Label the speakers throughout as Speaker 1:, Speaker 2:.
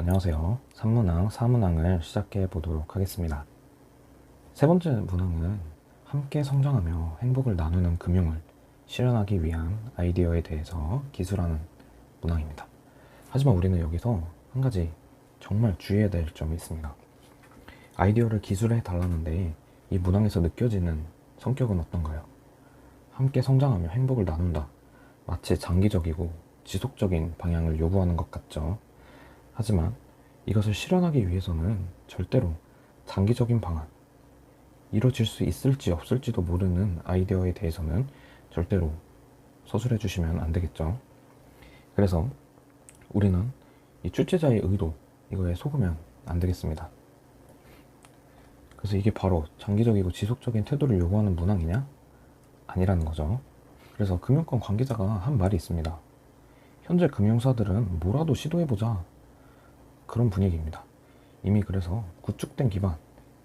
Speaker 1: 안녕하세요. 산문항, 사문항을 시작해 보도록 하겠습니다. 세 번째 문항은 함께 성장하며 행복을 나누는 금융을 실현하기 위한 아이디어에 대해서 기술하는 문항입니다. 하지만 우리는 여기서 한 가지 정말 주의해야 될 점이 있습니다. 아이디어를 기술해 달라는데 이 문항에서 느껴지는 성격은 어떤가요? 함께 성장하며 행복을 나눈다. 마치 장기적이고 지속적인 방향을 요구하는 것 같죠. 하지만 이것을 실현하기 위해서는 절대로 장기적인 방안, 이루어질 수 있을지 없을지도 모르는 아이디어에 대해서는 절대로 서술해 주시면 안 되겠죠. 그래서 우리는 이 출제자의 의도, 이거에 속으면 안 되겠습니다. 그래서 이게 바로 장기적이고 지속적인 태도를 요구하는 문항이냐? 아니라는 거죠. 그래서 금융권 관계자가 한 말이 있습니다. 현재 금융사들은 뭐라도 시도해보자. 그런 분위기입니다. 이미 그래서 구축된 기반,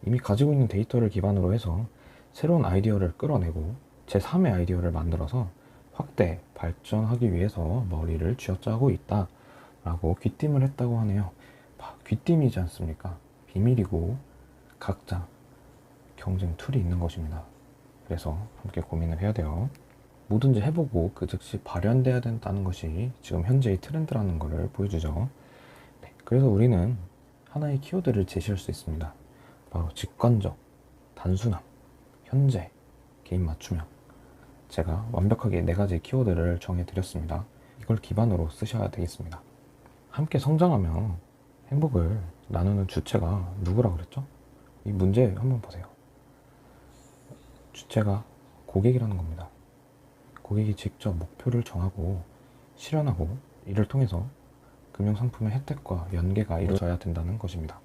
Speaker 1: 이미 가지고 있는 데이터를 기반으로 해서 새로운 아이디어를 끌어내고 제3의 아이디어를 만들어서 확대, 발전하기 위해서 머리를 쥐어짜고 있다 라고 귀띔을 했다고 하네요. 귀띔이지 않습니까? 비밀이고 각자 경쟁 툴이 있는 것입니다. 그래서 함께 고민을 해야 돼요. 뭐든지 해보고 그 즉시 발현돼야 된다는 것이 지금 현재의 트렌드라는 것을 보여주죠. 그래서 우리는 하나의 키워드를 제시할 수 있습니다. 바로 직관적, 단순함, 현재, 개인 맞춤형. 제가 완벽하게 4가지 키워드를 정해드렸습니다. 이걸 기반으로 쓰셔야 되겠습니다. 함께 성장하며 행복을 나누는 주체가 누구라고 그랬죠? 이 문제 한번 보세요. 주체가 고객이라는 겁니다. 고객이 직접 목표를 정하고 실현하고 이를 통해서 금융상품의 혜택과 연계가 이루어져야 된다는 것입니다.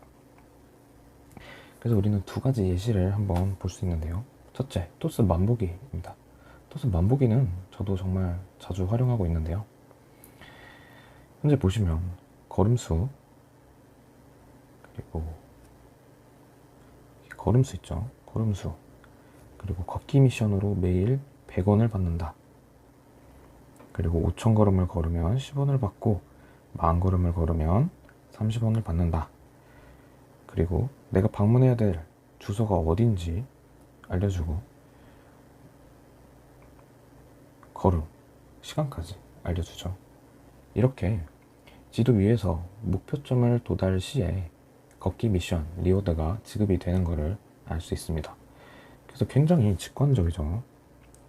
Speaker 1: 그래서 우리는 2가지 예시를 한번 볼 수 있는데요. 첫째, 토스 만보기입니다. 토스 만보기는 저도 정말 자주 활용하고 있는데요. 현재 보시면 걸음수, 그리고 걸음수 있죠. 걸음수, 그리고 걷기 미션으로 매일 100원을 받는다. 그리고 5,000걸음을 걸으면 10원을 받고 10,000걸음을 걸으면 30원을 받는다. 그리고 내가 방문해야 될 주소가 어딘지 알려주고 걸음, 시간까지 알려주죠. 이렇게 지도 위에서 목표점을 도달 시에 걷기 미션, 리워드가 지급이 되는 것을 알 수 있습니다. 그래서 굉장히 직관적이죠.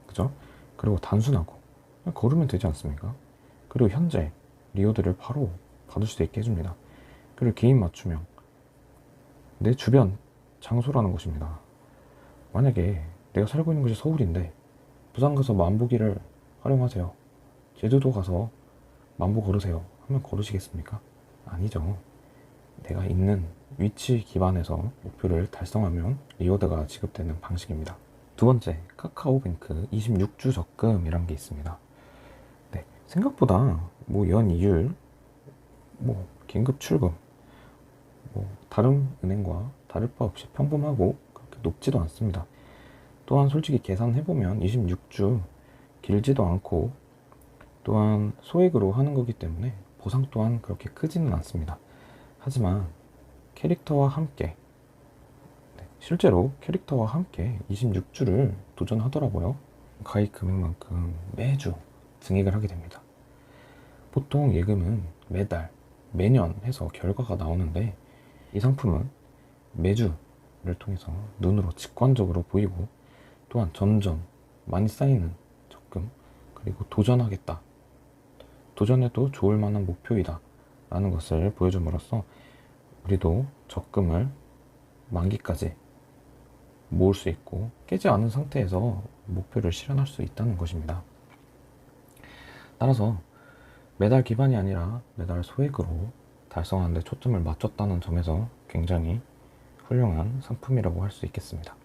Speaker 1: 그죠? 그리고 단순하고 그냥 걸으면 되지 않습니까? 그리고 현재 리워드를 바로 받을 수 있게 해줍니다. 그리고 개인 맞춤형, 내 주변 장소라는 것입니다. 만약에 내가 살고 있는 곳이 서울인데 부산 가서 만보기를 활용하세요. 제주도 가서 만보 걸으세요 하면 걸으시겠습니까? 아니죠. 내가 있는 위치 기반에서 목표를 달성하면 리워드가 지급되는 방식입니다. 2번째, 카카오뱅크 26주 적금이란 게 있습니다. 네, 생각보다 연이율, 긴급 출금, 다른 은행과 다를 바 없이 평범하고 그렇게 높지도 않습니다. 또한 솔직히 계산해보면 26주 길지도 않고 또한 소액으로 하는 거기 때문에 보상 또한 그렇게 크지는 않습니다. 하지만 캐릭터와 함께, 실제로 캐릭터와 함께 26주를 도전하더라고요. 가입 금액만큼 매주 증액을 하게 됩니다. 보통 예금은 매달, 매년 해서 결과가 나오는데 이 상품은 매주를 통해서 눈으로 직관적으로 보이고 또한 점점 많이 쌓이는 적금, 그리고 도전하겠다, 도전해도 좋을 만한 목표이다 라는 것을 보여줌으로써 우리도 적금을 만기까지 모을 수 있고 깨지 않은 상태에서 목표를 실현할 수 있다는 것입니다. 따라서 매달 기반이 아니라 매달 소액으로 달성하는 데 초점을 맞췄다는 점에서 굉장히 훌륭한 상품이라고 할 수 있겠습니다.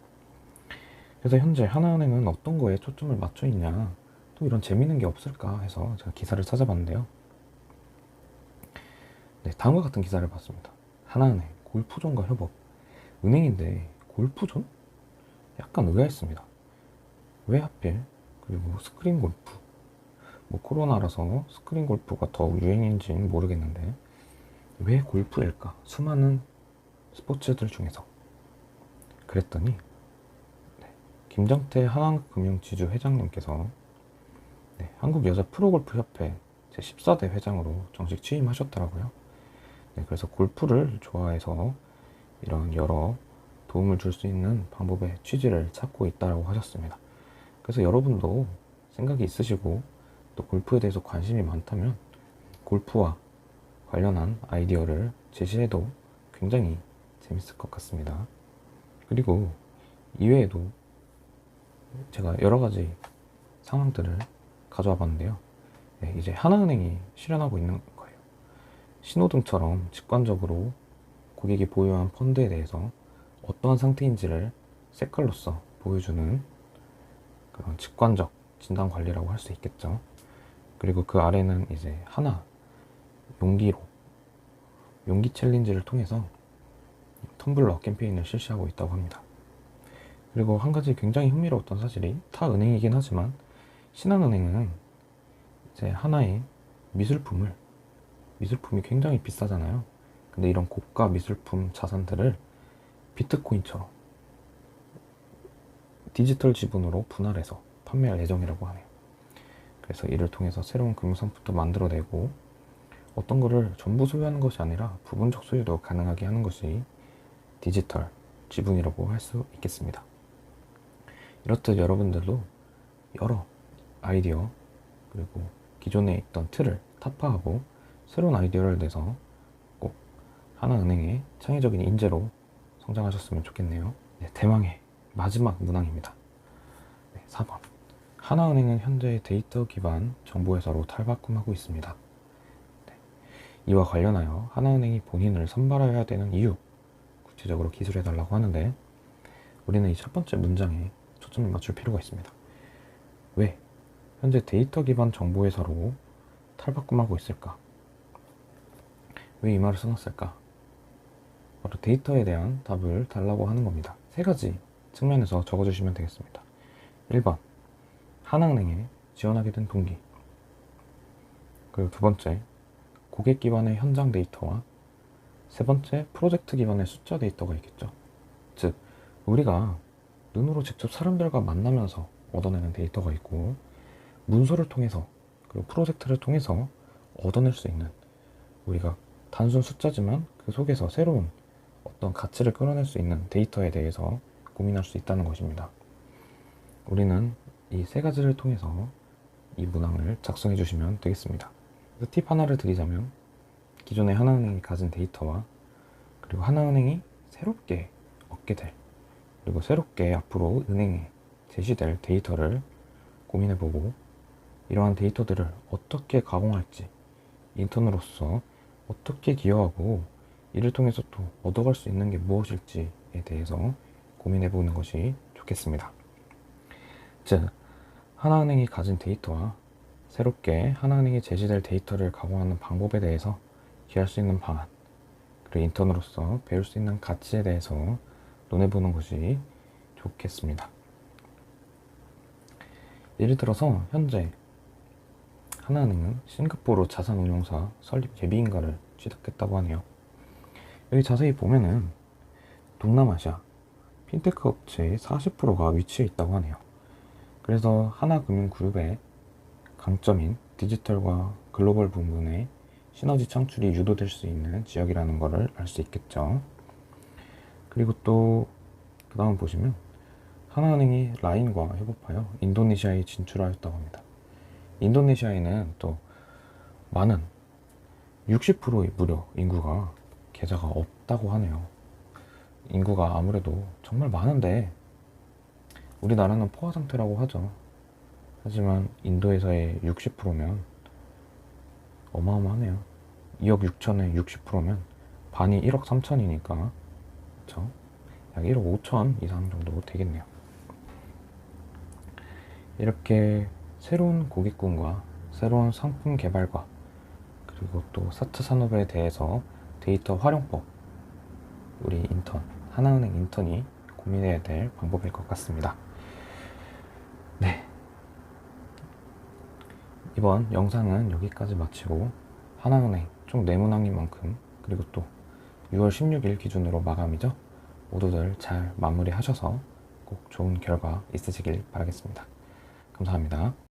Speaker 1: 그래서 현재 하나은행은 어떤 거에 초점을 맞춰 있냐, 또 이런 재미있는 게 없을까 해서 제가 기사를 찾아봤는데요. 네, 다음과 같은 기사를 봤습니다. 하나은행 골프존과 협업. 은행인데 골프존? 약간 의아했습니다. 왜 하필? 그리고 스크린 골프. 코로나라서 스크린 골프가 더 유행인지는 모르겠는데 왜 골프일까? 수많은 스포츠들 중에서. 그랬더니 김정태 하나금융지주 회장님께서 한국여자프로골프협회 제14대 회장으로 정식 취임하셨더라고요. 그래서 골프를 좋아해서 이런 여러 도움을 줄 수 있는 방법의 취지를 찾고 있다고 하셨습니다. 그래서 여러분도 생각이 있으시고 또 골프에 대해서 관심이 많다면 골프와 관련한 아이디어를 제시해도 굉장히 재밌을 것 같습니다. 그리고 이외에도 제가 여러 가지 상황들을 가져와 봤는데요. 이제 하나은행이 실현하고 있는 거예요. 신호등처럼 직관적으로 고객이 보유한 펀드에 대해서 어떠한 상태인지를 색깔로서 보여주는 그런 직관적 진단 관리라고 할 수 있겠죠. 그리고 그 아래는 이제 하나 용기 챌린지를 통해서 텀블러 캠페인을 실시하고 있다고 합니다. 그리고 한 가지 굉장히 흥미로웠던 사실이 타 은행이긴 하지만 신한은행은 이제 하나의 미술품이 굉장히 비싸잖아요. 근데 이런 고가 미술품 자산들을 비트코인처럼 디지털 지분으로 분할해서 판매할 예정이라고 하네요. 그래서 이를 통해서 새로운 금융상품도 만들어내고 어떤 거를 전부 소유하는 것이 아니라 부분적 소유도 가능하게 하는 것이 디지털 지분이라고 할 수 있겠습니다. 이렇듯 여러분들도 여러 아이디어 그리고 기존에 있던 틀을 타파하고 새로운 아이디어를 내서 꼭 하나은행의 창의적인 인재로 성장하셨으면 좋겠네요. 대망의 마지막 문항입니다. 4번. 하나은행은 현재 데이터 기반 정보회사로 탈바꿈하고 있습니다. 이와 관련하여 하나은행이 본인을 선발해야 되는 이유 구체적으로 기술해달라고 하는데 우리는 이 첫 번째 문장에 초점을 맞출 필요가 있습니다. 왜 현재 데이터 기반 정보회사로 탈바꿈하고 있을까? 왜 이 말을 써놨을까? 바로 데이터에 대한 답을 달라고 하는 겁니다. 세 가지 측면에서 적어주시면 되겠습니다. 1번 하나은행에 지원하게 된 동기, 그리고 두 번째 고객 기반의 현장 데이터와 세 번째 프로젝트 기반의 숫자 데이터가 있겠죠. 즉 우리가 눈으로 직접 사람들과 만나면서 얻어내는 데이터가 있고 문서를 통해서 그리고 프로젝트를 통해서 얻어낼 수 있는 우리가 단순 숫자지만 그 속에서 새로운 어떤 가치를 끌어낼 수 있는 데이터에 대해서 고민할 수 있다는 것입니다. 우리는 이 세 가지를 통해서 이 문항을 작성해 주시면 되겠습니다. 팁 하나를 드리자면 기존의 하나은행이 가진 데이터와 그리고 하나은행이 새롭게 얻게 될 그리고 새롭게 앞으로 은행에 제시될 데이터를 고민해보고 이러한 데이터들을 어떻게 가공할지 인턴으로서 어떻게 기여하고 이를 통해서 또 얻어갈 수 있는 게 무엇일지에 대해서 고민해보는 것이 좋겠습니다. 즉 하나은행이 가진 데이터와 새롭게 하나은행이 제시될 데이터를 가공하는 방법에 대해서 기할 수 있는 방안 그리고 인턴으로서 배울 수 있는 가치에 대해서 논해보는 것이 좋겠습니다. 예를 들어서 현재 하나은행은 싱가포르 자산운용사 설립 예비인가를 취득했다고 하네요. 여기 자세히 보면은 동남아시아 핀테크 업체의 40%가 위치해 있다고 하네요. 그래서 하나금융그룹의 강점인 디지털과 글로벌 부분의 시너지 창출이 유도될 수 있는 지역이라는 것을 알 수 있겠죠. 그리고 또 그 다음 보시면 하나은행이 라인과 협업하여 인도네시아에 진출하였다고 합니다. 인도네시아에는 또 많은 60%의 무려 인구가 계좌가 없다고 하네요. 인구가 아무래도 정말 많은데 우리나라는 포화 상태라고 하죠. 하지만 인도에서의 60%면 어마어마하네요. 2억 6천에 60%면 반이 1억 3천이니까 그렇죠? 약 1억 5천 이상 정도 되겠네요. 이렇게 새로운 고객군과 새로운 상품 개발과 그리고 또 사트 산업에 대해서 데이터 활용법 우리 인턴 하나은행 인턴이 고민해야 될 방법일 것 같습니다. 네, 이번 영상은 여기까지 마치고 하나은행 총 4문항인 만큼 그 그리고 또 6월 16일 기준으로 마감이죠. 모두들 잘 마무리하셔서 꼭 좋은 결과 있으시길 바라겠습니다. 감사합니다.